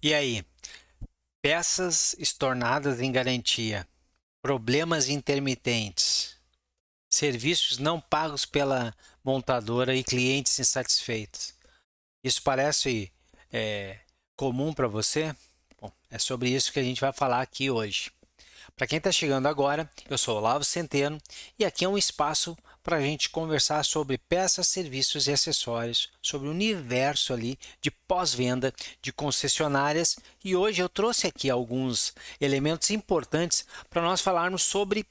E aí, peças estornadas em garantia, problemas intermitentes, serviços não pagos pela montadora e clientes insatisfeitos. Isso parece comum para você? Bom, é sobre isso que a gente vai falar aqui hoje. Para quem está chegando agora, eu sou Olavo Centeno e aqui é um espaço para a gente conversar sobre peças, serviços e acessórios, sobre o universo ali de pós-venda de concessionárias. E hoje eu trouxe aqui alguns elementos importantes para nós falarmos sobre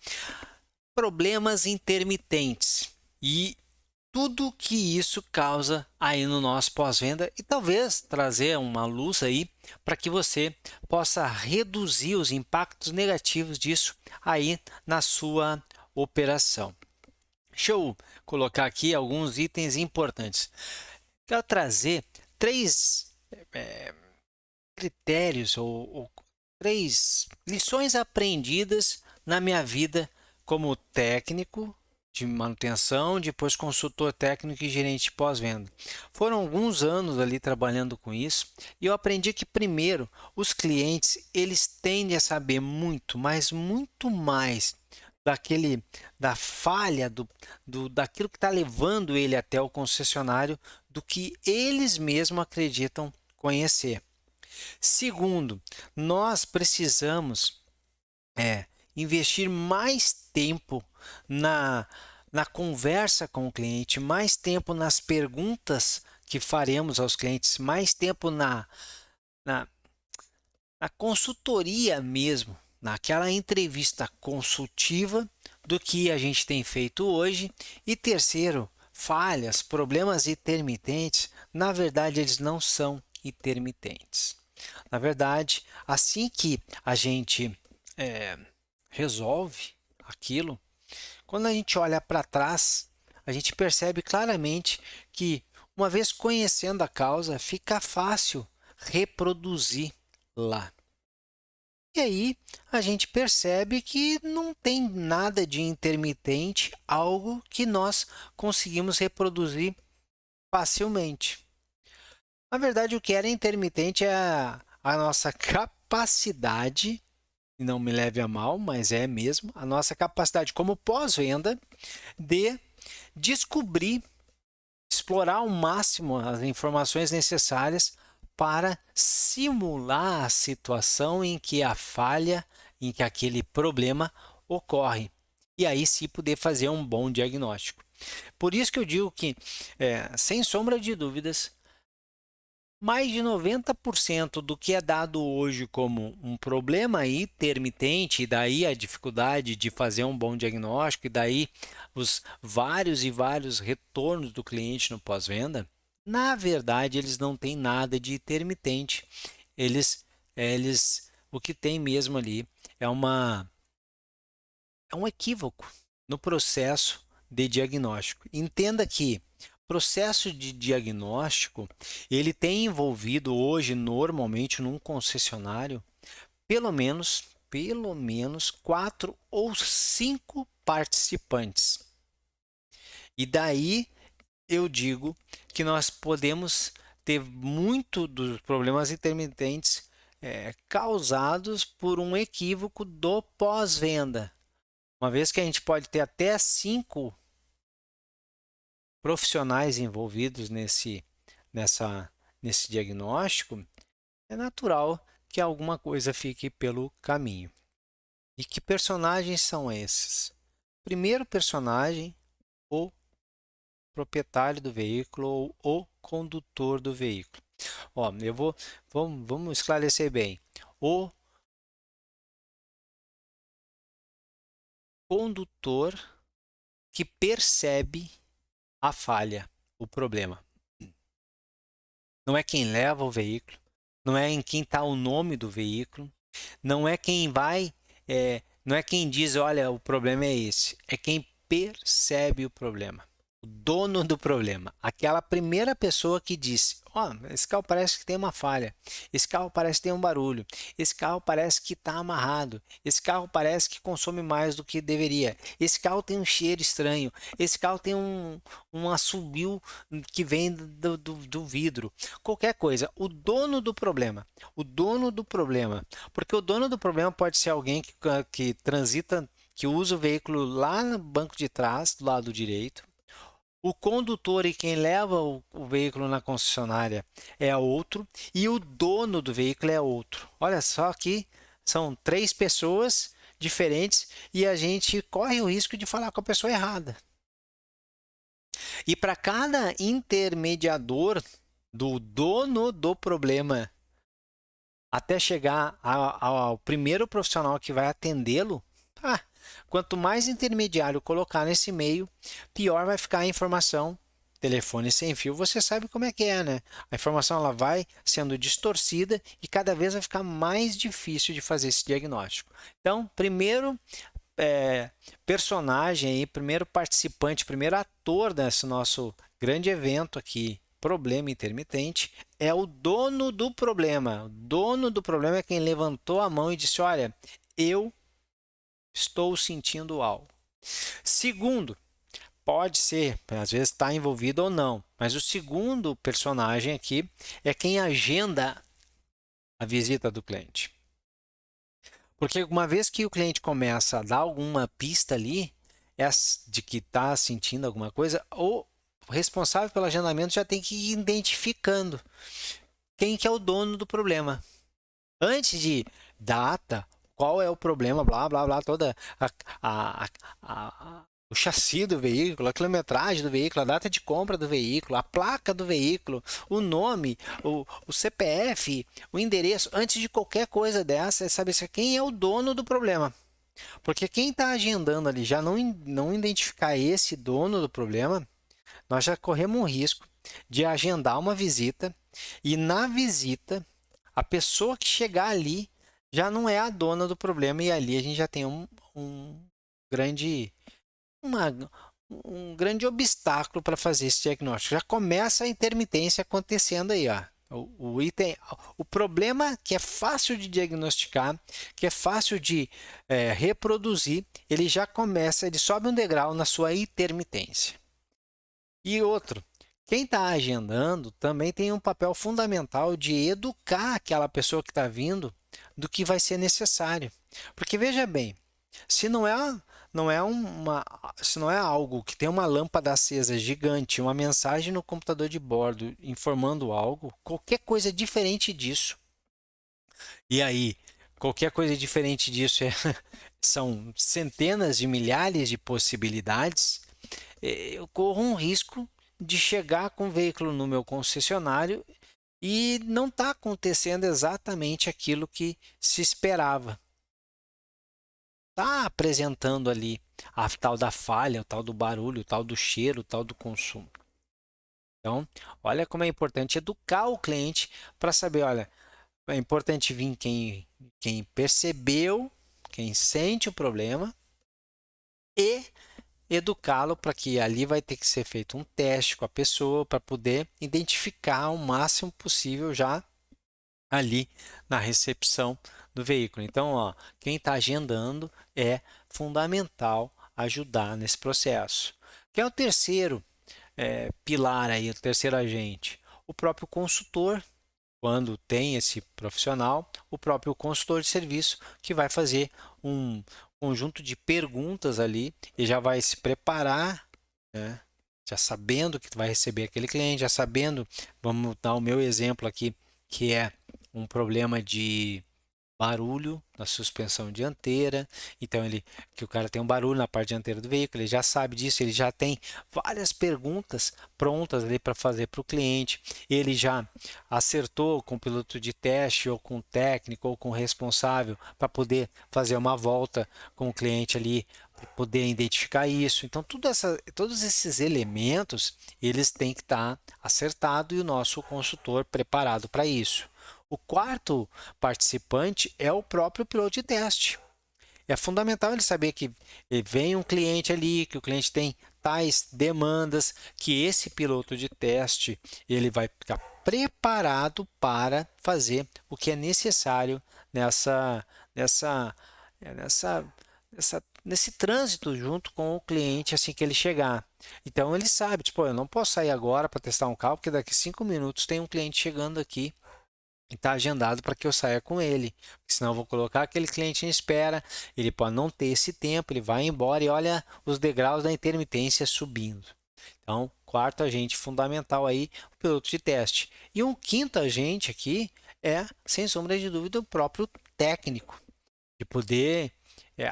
problemas intermitentes e tudo que isso causa aí no nosso pós-venda e talvez trazer uma luz aí para que você possa reduzir os impactos negativos disso aí na sua operação. Deixa eu colocar aqui alguns itens importantes. Quero trazer três critérios ou três lições aprendidas na minha vida como técnico de manutenção, depois consultor técnico e gerente pós-venda. Foram alguns anos ali trabalhando com isso e eu aprendi que primeiro os clientes eles tendem a saber muito, mas muito mais da falha daquilo que está levando ele até o concessionário do que eles mesmos acreditam conhecer. Segundo, nós precisamos investir mais tempo na, na conversa com o cliente, mais tempo nas perguntas que faremos aos clientes, mais tempo na, na consultoria mesmo, naquela entrevista consultiva do que a gente tem feito hoje. E terceiro, falhas, problemas intermitentes, na verdade eles não são intermitentes. Na verdade, assim que a gente resolve aquilo, quando a gente olha para trás, a gente percebe claramente que, uma vez conhecendo a causa, fica fácil reproduzir lá. E aí a gente percebe que não tem nada de intermitente, algo que nós conseguimos reproduzir facilmente. Na verdade, o que era intermitente é a nossa capacidade, e não me leve a mal, mas é mesmo, a nossa capacidade como pós-venda de descobrir, explorar ao máximo as informações necessárias para simular a situação em que a falha, em que aquele problema ocorre. E aí sim poder fazer um bom diagnóstico. Por isso que eu digo que, sem sombra de dúvidas, mais de 90% do que é dado hoje como um problema intermitente, e daí a dificuldade de fazer um bom diagnóstico, e daí os vários e vários retornos do cliente no pós-venda, na verdade eles não têm nada de intermitente. O que tem mesmo ali é é um equívoco no processo de diagnóstico. Entenda que processo de diagnóstico, ele tem envolvido hoje normalmente num concessionário pelo menos 4 ou 5 participantes. E daí eu digo que nós podemos ter muito dos problemas intermitentes causados por um equívoco do pós-venda. Uma vez que a gente pode ter até 5 profissionais envolvidos nesse diagnóstico, é natural que alguma coisa fique pelo caminho. E que personagens são esses? Primeiro personagem, o proprietário do veículo ou o condutor do veículo. Ó, vamos esclarecer bem. O condutor que percebe a falha, o problema. Não é quem leva o veículo, não é em quem está o nome do veículo, não é quem não é quem diz, olha, o problema é esse, é quem percebe o problema. O dono do problema, aquela primeira pessoa que disse: ó, esse carro parece que tem uma falha, esse carro parece que tem um barulho, esse carro parece que está amarrado, esse carro parece que consome mais do que deveria, esse carro tem um cheiro estranho, esse carro tem um assobio que vem do vidro, qualquer coisa. O dono do problema, porque o dono do problema pode ser alguém que transita, que usa o veículo lá no banco de trás, do lado direito. O condutor e quem leva o veículo na concessionária é outro e o dono do veículo é outro. Olha só que são três pessoas diferentes e a gente corre o risco de falar com a pessoa errada. E para cada intermediador do dono do problema até chegar ao primeiro profissional que vai atendê-lo, quanto mais intermediário colocar nesse meio, pior vai ficar a informação. Telefone sem fio, você sabe como é que é, né? A informação ela vai sendo distorcida e cada vez vai ficar mais difícil de fazer esse diagnóstico. Então, primeiro personagem aí, primeiro participante, primeiro ator desse nosso grande evento aqui, problema intermitente, é o dono do problema. O dono do problema é quem levantou a mão e disse: olha, eu estou sentindo algo. Segundo, pode ser, às vezes está envolvido ou não, mas o segundo personagem aqui é quem agenda a visita do cliente. Porque uma vez que o cliente começa a dar alguma pista ali de que está sentindo alguma coisa, o responsável pelo agendamento já tem que ir identificando quem que é o dono do problema. Antes de data, qual é o problema, blá, blá, blá, toda o chassi do veículo, a quilometragem do veículo, a data de compra do veículo, a placa do veículo, o nome, o CPF, o endereço. Antes de qualquer coisa dessa, é saber quem é o dono do problema. Porque quem está agendando ali já não identificar esse dono do problema, nós já corremos um risco de agendar uma visita e na visita a pessoa que chegar ali já não é a dona do problema e ali a gente já tem um grande um grande obstáculo para fazer esse diagnóstico. Já começa a intermitência acontecendo aí, ó. O problema que é fácil de diagnosticar, que é fácil de reproduzir, ele já começa, ele sobe um degrau na sua intermitência. E outro, quem está agendando também tem um papel fundamental de educar aquela pessoa que está vindo do que vai ser necessário. Porque veja bem, se não é algo que tem uma lâmpada acesa gigante, uma mensagem no computador de bordo informando algo, qualquer coisa diferente disso. E aí, qualquer coisa diferente disso são centenas de milhares de possibilidades. Eu corro um risco de chegar com o veículo no meu concessionário e não está acontecendo exatamente aquilo que se esperava. Está apresentando ali a tal da falha, o tal do barulho, o tal do cheiro, o tal do consumo. Então, olha como é importante educar o cliente para saber, olha, é importante vir quem percebeu, quem sente o problema e educá-lo para que ali vai ter que ser feito um teste com a pessoa para poder identificar o máximo possível já ali na recepção do veículo. Então, ó, quem está agendando é fundamental ajudar nesse processo. Que é o terceiro pilar aí, o terceiro agente, o próprio consultor. Quando tem esse profissional, o próprio consultor de serviço que vai fazer um conjunto de perguntas ali e já vai se preparar, né? Já sabendo que vai receber aquele cliente, já sabendo, vamos dar o meu exemplo aqui, que é um problema de barulho na suspensão dianteira. Então que o cara tem um barulho na parte dianteira do veículo, ele já sabe disso, ele já tem várias perguntas prontas ali para fazer para o cliente. Ele já acertou com o piloto de teste ou com o técnico ou com o responsável para poder fazer uma volta com o cliente ali, para poder identificar isso. Então todos esses elementos eles têm que estar acertados e o nosso consultor preparado para isso. O quarto participante é o próprio piloto de teste. É fundamental ele saber que vem um cliente ali, que o cliente tem eventuais demandas que esse piloto de teste ele vai ficar preparado para fazer o que é necessário nesse trânsito junto com o cliente assim que ele chegar. Então ele sabe, tipo, eu não posso sair agora para testar um carro, porque daqui 5 minutos tem um cliente chegando aqui e está agendado para que eu saia com ele. Senão eu vou colocar aquele cliente em espera, ele pode não ter esse tempo, ele vai embora e olha os degraus da intermitência subindo. Então, quarto agente fundamental aí, o piloto de teste. E um quinto agente aqui é, sem sombra de dúvida, o próprio técnico, de poder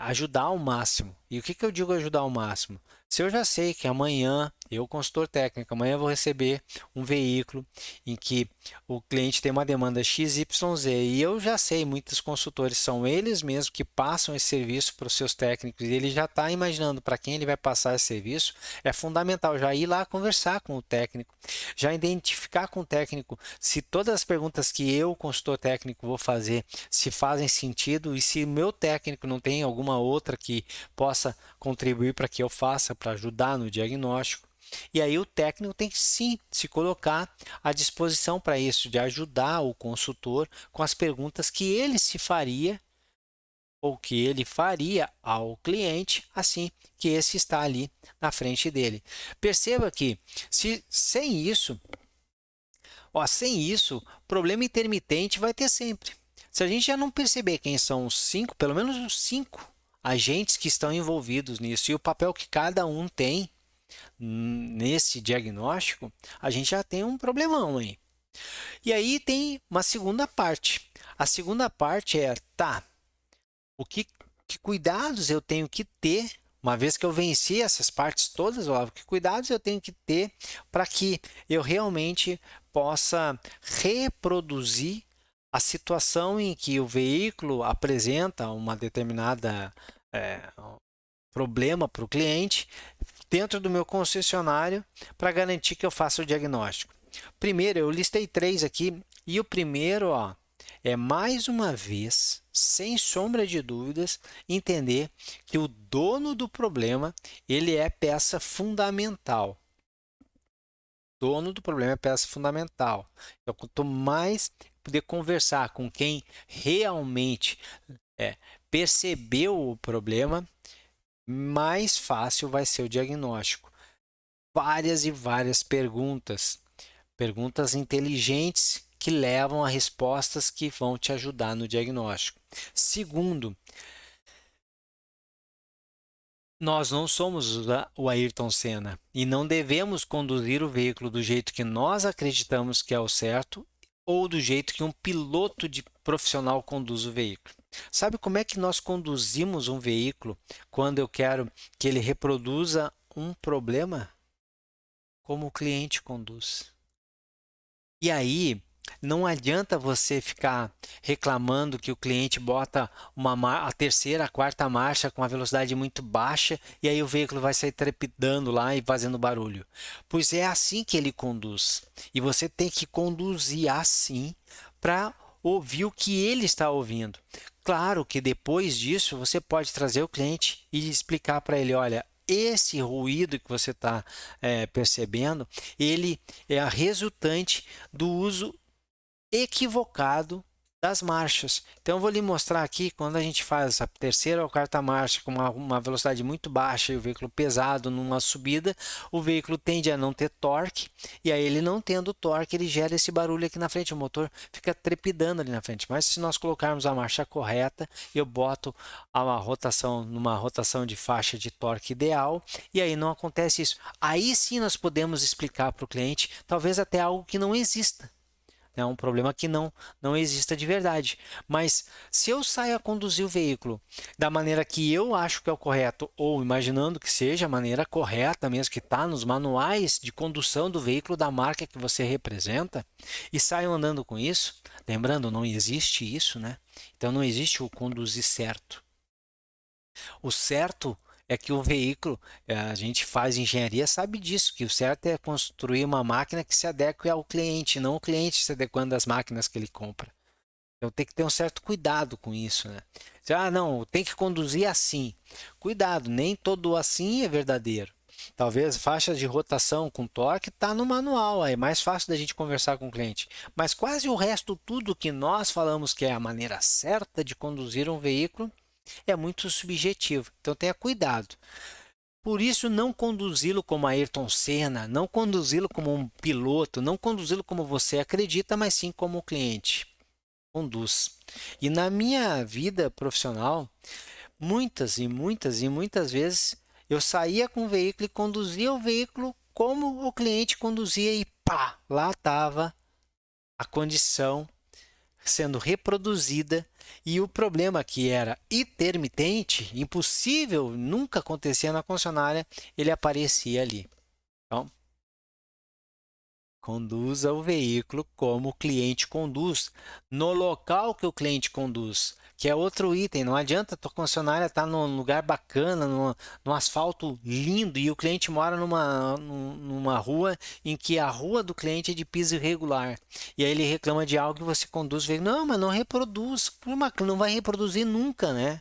ajudar ao máximo. E o que eu digo ajudar ao máximo? Se eu já sei que amanhã, eu consultor técnico, amanhã eu vou receber um veículo em que o cliente tem uma demanda XYZ e eu já sei, muitos consultores são eles mesmos que passam esse serviço para os seus técnicos e ele já está imaginando para quem ele vai passar esse serviço, é fundamental já ir lá conversar com o técnico, já identificar com o técnico se todas as perguntas que eu, consultor técnico, vou fazer, se fazem sentido e se o meu técnico não tem alguma outra que possa contribuir para que eu faça, para ajudar no diagnóstico. E aí o técnico tem que sim se colocar à disposição para isso, de ajudar o consultor com as perguntas que ele se faria ou que ele faria ao cliente assim que esse está ali na frente dele. Perceba que sem isso, problema intermitente vai ter sempre. Se a gente já não perceber quem são os cinco, pelo menos os cinco agentes que estão envolvidos nisso e o papel que cada um tem nesse diagnóstico, a gente já tem um problemão aí. E aí tem uma segunda parte. A segunda parte é, que cuidados eu tenho que ter, uma vez que eu venci essas partes todas, Olavo, que cuidados eu tenho que ter para que eu realmente possa reproduzir a situação em que o veículo apresenta uma determinada problema para o cliente dentro do meu concessionário para garantir que eu faça o diagnóstico. Primeiro, eu listei 3 aqui e o primeiro é mais uma vez, sem sombra de dúvidas, entender que o dono do problema ele é peça fundamental. Dono do problema é peça fundamental. Então, quanto mais poder conversar com quem realmente percebeu o problema, mais fácil vai ser o diagnóstico. Várias e várias perguntas inteligentes que levam a respostas que vão te ajudar no diagnóstico. Segundo, nós não somos o Ayrton Senna e não devemos conduzir o veículo do jeito que nós acreditamos que é o certo ou do jeito que um piloto de profissional conduz o veículo. Sabe como é que nós conduzimos um veículo quando eu quero que ele reproduza um problema? Como o cliente conduz. E aí, não adianta você ficar reclamando que o cliente bota a terceira, a quarta marcha com uma velocidade muito baixa e aí o veículo vai sair trepidando lá e fazendo barulho. Pois é assim que ele conduz. E você tem que conduzir assim para ouvir o que ele está ouvindo. Claro que depois disso você pode trazer o cliente e explicar para ele, olha, esse ruído que você está percebendo, ele é a resultante do uso equivocado das marchas. Então eu vou lhe mostrar aqui quando a gente faz a terceira ou quarta marcha com uma velocidade muito baixa e o veículo pesado numa subida, o veículo tende a não ter torque e aí ele não tendo torque ele gera esse barulho aqui na frente, o motor fica trepidando ali na frente. Mas se nós colocarmos a marcha correta, eu boto numa rotação de faixa de torque ideal e aí não acontece isso. Aí sim nós podemos explicar para o cliente talvez até algo que não exista. É um problema que não exista de verdade. Mas se eu saio a conduzir o veículo da maneira que eu acho que é o correto, ou imaginando que seja a maneira correta mesmo, que está nos manuais de condução do veículo da marca que você representa, e saio andando com isso, lembrando, não existe isso, né? Então não existe o conduzir certo. O certo é que o veículo, a gente faz engenharia, sabe disso, que o certo é construir uma máquina que se adeque ao cliente, não o cliente se adequando às máquinas que ele compra. Então tem que ter um certo cuidado com isso, né? Não, tem que conduzir assim. Cuidado, nem todo assim é verdadeiro. Talvez faixa de rotação com torque está no manual, é mais fácil da gente conversar com o cliente. Mas quase o resto, tudo que nós falamos que é a maneira certa de conduzir um veículo, é muito subjetivo. Então tenha cuidado. Por isso, não conduzi-lo como Ayrton Senna, não conduzi-lo como um piloto, não conduzi-lo como você acredita, mas sim como o cliente conduz. E na minha vida profissional, muitas vezes eu saía com o veículo e conduzia o veículo como o cliente conduzia e pá, lá estava a condição sendo reproduzida e o problema que era intermitente, impossível, nunca acontecia na concessionária, ele aparecia ali. Então, conduza o veículo como o cliente conduz, no local que o cliente conduz, que é outro item. Não adianta a tua concessionária estar num lugar bacana, num asfalto lindo, e o cliente mora numa rua em que a rua do cliente é de piso irregular. E aí ele reclama de algo e você conduz o veículo. Não, mas não reproduz. Não vai reproduzir nunca, né?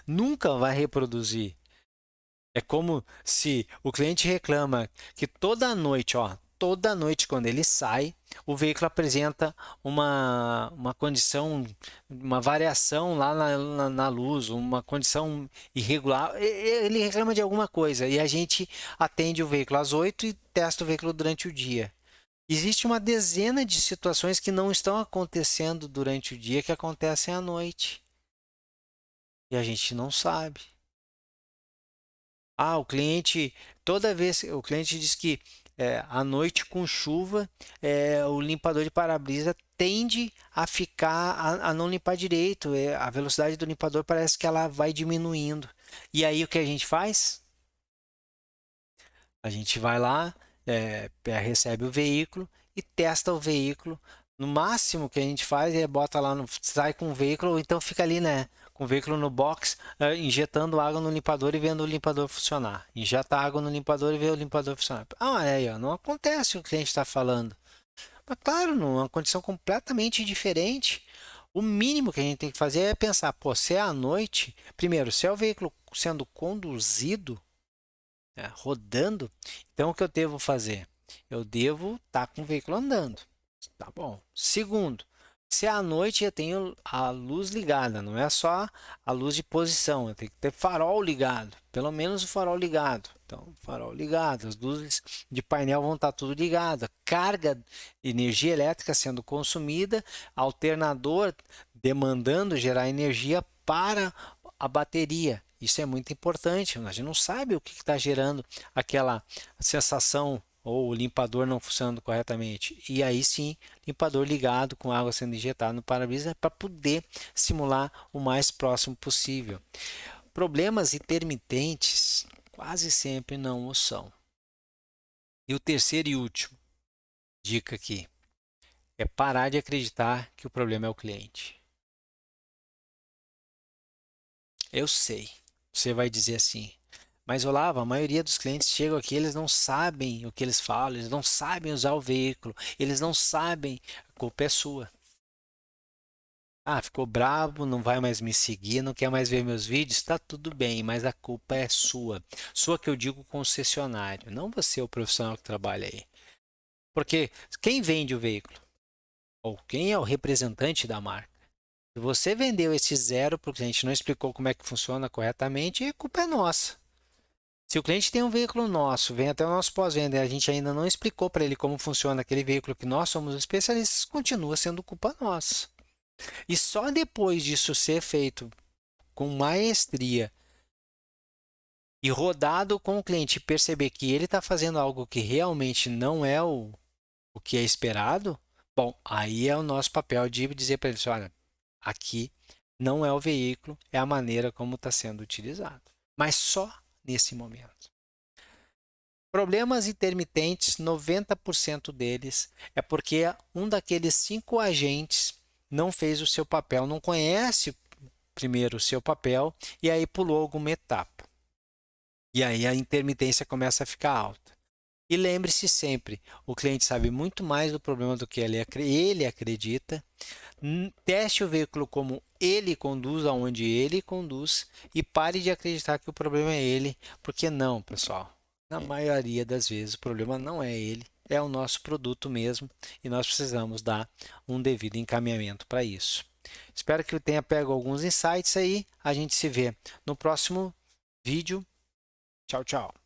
Nunca vai reproduzir. É como se o cliente reclama que toda noite quando ele sai, o veículo apresenta uma condição, uma variação lá na luz, uma condição irregular. Ele reclama de alguma coisa e a gente atende o veículo às 8 e testa o veículo durante o dia. Existe uma dezena de situações que não estão acontecendo durante o dia, que acontecem à noite. E a gente não sabe. O cliente, toda vez, o cliente diz que à noite com chuva, o limpador de para-brisa tende a ficar, a não limpar direito. A velocidade do limpador parece que ela vai diminuindo. E aí o que a gente faz? A gente vai lá, recebe o veículo e testa o veículo. No máximo que a gente faz é bota lá, sai com o veículo, ou então fica ali, né? Com o veículo no box, injetando água no limpador e vendo o limpador funcionar. Injeta água no limpador e vê o limpador funcionar. Aí, ó, não acontece o que o cliente está falando. Mas claro, numa condição completamente diferente. O mínimo que a gente tem que fazer é pensar, pô, se é à noite, primeiro, se é o veículo sendo conduzido, rodando, então o que eu devo fazer? Eu devo estar com o veículo andando. Tá bom. Segundo, se é à noite eu tenho a luz ligada, não é só a luz de posição, eu tenho que ter farol ligado, pelo menos o farol ligado. Então, farol ligado, as luzes de painel vão estar tudo ligado, carga de energia elétrica sendo consumida, alternador demandando gerar energia para a bateria. Isso é muito importante, a gente não sabe o que está gerando aquela sensação ou o limpador não funcionando corretamente. E aí sim, limpador ligado com água sendo injetada no para-brisa para poder simular o mais próximo possível. Problemas intermitentes quase sempre não o são. E o terceiro e último dica aqui é parar de acreditar que o problema é o cliente. Eu sei, você vai dizer assim, mas Olavo, a maioria dos clientes chegam aqui, eles não sabem o que eles falam, eles não sabem usar o veículo, eles não sabem, a culpa é sua. Ficou bravo, não vai mais me seguir, não quer mais ver meus vídeos, está tudo bem, mas a culpa é sua. Sua que eu digo concessionário, não você o profissional que trabalha aí. Porque quem vende o veículo? Ou quem é o representante da marca? Se você vendeu esse zero para o cliente, não explicou como é que funciona corretamente, a culpa é nossa. Se o cliente tem um veículo nosso, vem até o nosso pós-venda e a gente ainda não explicou para ele como funciona aquele veículo que nós somos especialistas, continua sendo culpa nossa. E só depois disso ser feito com maestria e rodado com o cliente, perceber que ele está fazendo algo que realmente não é o que é esperado, bom, aí é o nosso papel de dizer para ele, olha, aqui não é o veículo, é a maneira como está sendo utilizado. Mas só nesse momento. Problemas intermitentes, 90% deles é porque um daqueles 5 agentes não fez o seu papel, não conhece primeiro o seu papel e aí pulou alguma etapa. E aí a intermitência começa a ficar alta. E lembre-se sempre, o cliente sabe muito mais do problema do que ele acredita. Teste o veículo como ele conduz aonde ele conduz e pare de acreditar que o problema é ele, porque não, pessoal. Na maioria das vezes o problema não é ele, é o nosso produto mesmo e nós precisamos dar um devido encaminhamento para isso. Espero que eu tenha pego alguns insights aí. A gente se vê no próximo vídeo. Tchau, tchau.